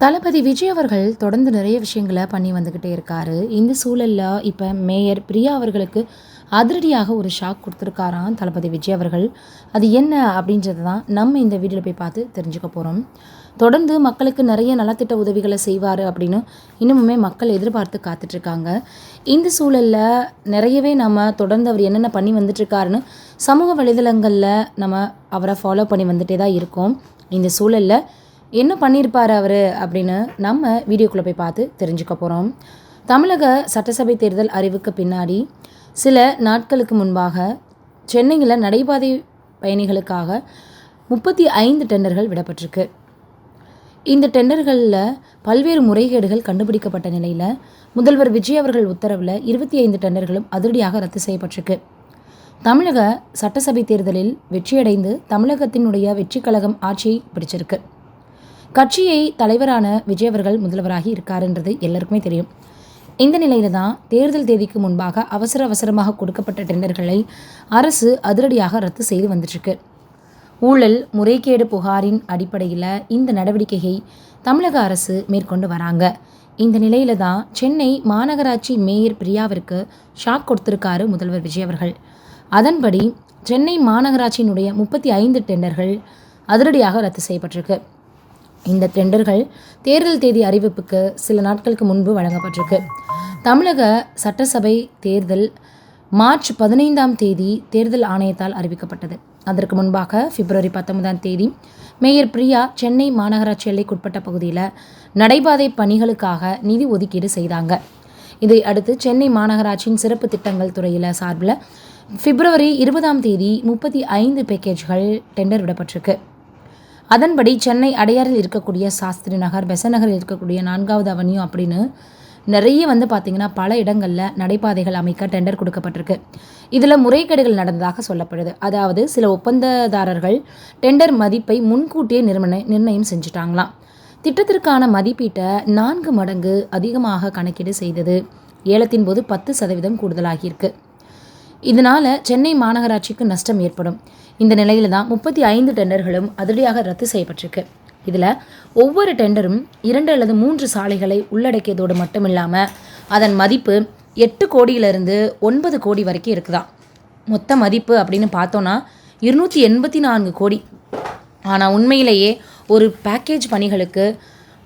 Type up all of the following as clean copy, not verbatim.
தளபதி விஜய் அவர்கள் தொடர்ந்து நிறைய விஷயங்களை பண்ணி வந்துக்கிட்டே இருக்காரு. இந்த சூழல்ல இப்போ மேயர் பிரியா அவர்களுக்கு அதிரடியாக ஒரு ஷாக் கொடுத்துருக்காராம் தளபதி விஜய் அவர்கள். அது என்ன அப்படின்றது தான் நம்ம இந்த வீடியோவில் போய் பார்த்து தெரிஞ்சுக்க போகிறோம். தொடர்ந்து மக்களுக்கு நிறைய நலத்திட்ட உதவிகளை செய்வார் அப்படின்னு இன்னுமுமே மக்கள் எதிர்பார்த்து காத்துட்ருக்காங்க. இந்த சூழலில் நிறையவே நம்ம தொடர்ந்து அவர் என்னென்ன பண்ணி வந்துட்டுருக்காருன்னு சமூக வலைதளங்களில் நம்ம அவரை ஃபாலோ பண்ணி வந்துட்டே தான் இருக்கோம். இந்த சூழலில் என்ன பண்ணியிருப்பார் அவர் அப்படின்னு நம்ம வீடியோக்குள்ளே போய் பார்த்து தெரிஞ்சுக்க போகிறோம். தமிழக சட்டசபை தேர்தல் அறிவுக்கு பின்னாடி சில நாட்களுக்கு முன்பாக சென்னையில் நடைபாதை பயணிகளுக்காக 35 டெண்டர்கள் விடப்பட்டிருக்கு. இந்த டெண்டர்களில் பல்வேறு முறைகேடுகள் கண்டுபிடிக்கப்பட்ட நிலையில் முதல்வர் விஜய் அவர்கள் உத்தரவில் 25 டெண்டர்களும் அதிரடியாக ரத்து செய்யப்பட்டிருக்கு. தமிழக சட்டசபை தேர்தலில் வெற்றியடைந்து தமிழகத்தினுடைய வெற்றி கழகம் ஆட்சியை பிடிச்சிருக்கு. கட்சியை தலைவரான விஜய் அவர்கள் முதல்வராகி இருக்காருன்றது எல்லாருக்குமே தெரியும். இந்த நிலையில தான் தேர்தல் தேதிக்கு முன்பாக அவசரமாக கொடுக்கப்பட்ட டெண்டர்களை அரசு அதிரடியாக ரத்து செய்து வந்துட்டுருக்கு. ஊழல் முறைகேடு புகாரின் அடிப்படையில் இந்த நடவடிக்கையை தமிழக அரசு மேற்கொண்டு வராங்க. இந்த நிலையில தான் சென்னை மாநகராட்சி மேயர் பிரியாவிற்கு ஷாக் கொடுத்திருக்காரு முதல்வர் விஜய் அவர்கள். அதன்படி சென்னை மாநகராட்சியினுடைய 35 டெண்டர்கள் அதிரடியாக ரத்து செய்யப்பட்டிருக்கு. இந்த டெண்டர்கள் தேர்தல் தேதி அறிவிப்புக்கு சில நாட்களுக்கு முன்பு வழங்கப்பட்டிருக்கு. தமிழக சட்டசபை தேர்தல் மார்ச் 15ஆம் தேதி தேர்தல் ஆணையத்தால் அறிவிக்கப்பட்டது. அதற்கு முன்பாக பிப்ரவரி 19ஆம் தேதி மேயர் பிரியா சென்னை மாநகராட்சி எல்லைக்குட்பட்ட பகுதியில் நடைபாதை பணிகளுக்காக நிதி ஒதுக்கீடு செய்தாங்க. இதை அடுத்து சென்னை மாநகராட்சியின் சிறப்பு திட்டங்கள் துறையில் சார்பில் பிப்ரவரி 20ஆம் தேதி 35 பேக்கேஜ்கள் டெண்டர் விடப்பட்டிருக்கு. அதன்படி சென்னை அடையாறில் இருக்கக்கூடிய சாஸ்திரி நகர், பெசன் நகரில் இருக்கக்கூடிய 4வது அவென்யூ அப்படின்னு நிறைய பார்த்திங்கன்னா பல இடங்களில் நடைபாதைகள் அமைக்க டெண்டர் கொடுக்கப்பட்டிருக்கு. இதில் முறைகேடுகள் நடந்ததாக சொல்லப்படுது. அதாவது சில ஒப்பந்ததாரர்கள் டெண்டர் மதிப்பை முன்கூட்டியே நிர்ணயம் செஞ்சுட்டாங்களாம். திட்டத்திற்கான மதிப்பீட்டை 4 மடங்கு அதிகமாக கணக்கீடு செய்தது. ஏலத்தின் போது 10% கூடுதலாகியிருக்கு. இதனால் சென்னை மாநகராட்சிக்கு நஷ்டம் ஏற்படும். இந்த நிலையில தான் 35 டெண்டர்களும் அதிரடியாக ரத்து செய்யப்பட்டிருக்கு. இதில் ஒவ்வொரு டெண்டரும் 2 அல்லது 3 சாலைகளை உள்ளடக்கியதோடு மட்டும் இல்லாமல் அதன் மதிப்பு 8 கோடியிலிருந்து 9 கோடி வரைக்கும் இருக்குதான். மொத்த மதிப்பு அப்படின்னு பார்த்தோன்னா 284 கோடி. ஆனால் உண்மையிலேயே ஒரு பேக்கேஜ் பணிகளுக்கு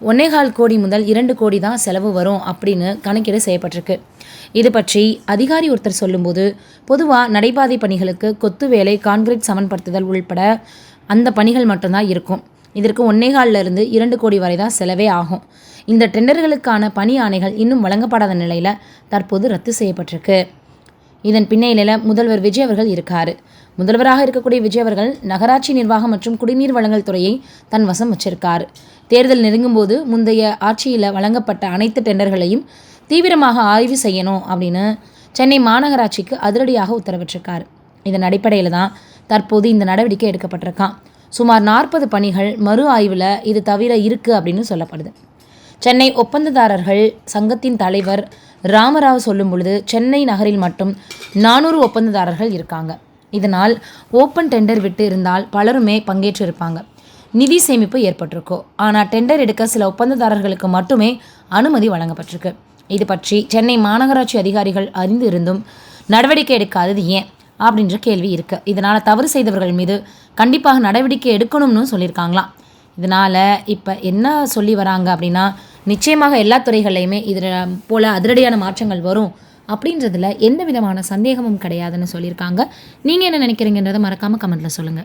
1.25 கோடி முதல் 2 கோடி தான் செலவு வரும் அப்படின்னு கணக்கீடு செய்யப்பட்டிருக்கு. இது பற்றி அதிகாரி ஒருத்தர் சொல்லும்போது, பொதுவாக நடைபாதை பணிகளுக்கு கொத்து வேலை, கான்கிரீட் சமன்படுத்துதல் உள்பட அந்த பணிகள் மட்டும்தான் இருக்கும். இதற்கு 1.25 2 கோடி வரை தான் செலவே ஆகும். இந்த டெண்டர்களுக்கான பணி ஆணைகள் இன்னும் வழங்கப்படாத நிலையில் தற்போது ரத்து செய்யப்பட்டிருக்கு. இதன் பின்னணியில் முதல்வர் விஜய் அவர்கள் இருக்கார். முதல்வராக இருக்கக்கூடிய விஜய் அவர்கள் நகராட்சி நிர்வாகம் மற்றும் குடிநீர் வழங்கல் துறையை தன் வசம் வச்சிருக்கார். தேர்தல் நெருங்கும் போது முந்தைய ஆட்சியில் வழங்கப்பட்ட அனைத்து டெண்டர்களையும் தீவிரமாக ஆய்வு செய்யணும் அப்படின்னு சென்னை மாநகராட்சிக்கு அதிரடியாக உத்தரவிட்டிருக்கார். இதன் அடிப்படையில் தான் தற்போது இந்த நடவடிக்கை எடுக்கப்பட்டிருக்கான். சுமார் 40 பணிகள் மறு ஆய்வில் இது தவிர இருக்குது அப்படின்னு சொல்லப்படுது. சென்னை ஒப்பந்ததாரர்கள் சங்கத்தின் தலைவர் ராமராவ் சொல்லும் பொழுது சென்னை நகரில் மட்டும் 400 ஒப்பந்ததாரர்கள் இருக்காங்க. இதனால் ஓப்பன் டெண்டர் விட்டு இருந்தால் பலருமே பங்கேற்றிருப்பாங்க, நிதி சேமிப்பு ஏற்பட்டிருக்கோ. ஆனால் டெண்டர் எடுக்க சில ஒப்பந்ததாரர்களுக்கு மட்டுமே அனுமதி வழங்கப்பட்டிருக்கு. இது பற்றி சென்னை மாநகராட்சி அதிகாரிகள் அறிந்து இருந்தும் நடவடிக்கை எடுக்காதது ஏன் அப்படின்ற கேள்வி இருக்குது. இதனால் தவறு செய்தவர்கள் மீது கண்டிப்பாக நடவடிக்கை எடுக்கணும்னு சொல்லியிருக்காங்களாம். இதனால் இப்போ என்ன சொல்லி வராங்க அப்படின்னா, நிச்சயமாக எல்லா துறைகள்லையுமே இதில் போல் அதிரடியான மாற்றங்கள் வரும் அப்படின்றதுல எந்த விதமான சந்தேகமும் கிடையாதுன்னு சொல்லியிருக்காங்க. நீங்கள் என்ன நினைக்கிறீங்கன்றதை மறக்காமல் கமெண்ட்டில் சொல்லுங்கள்.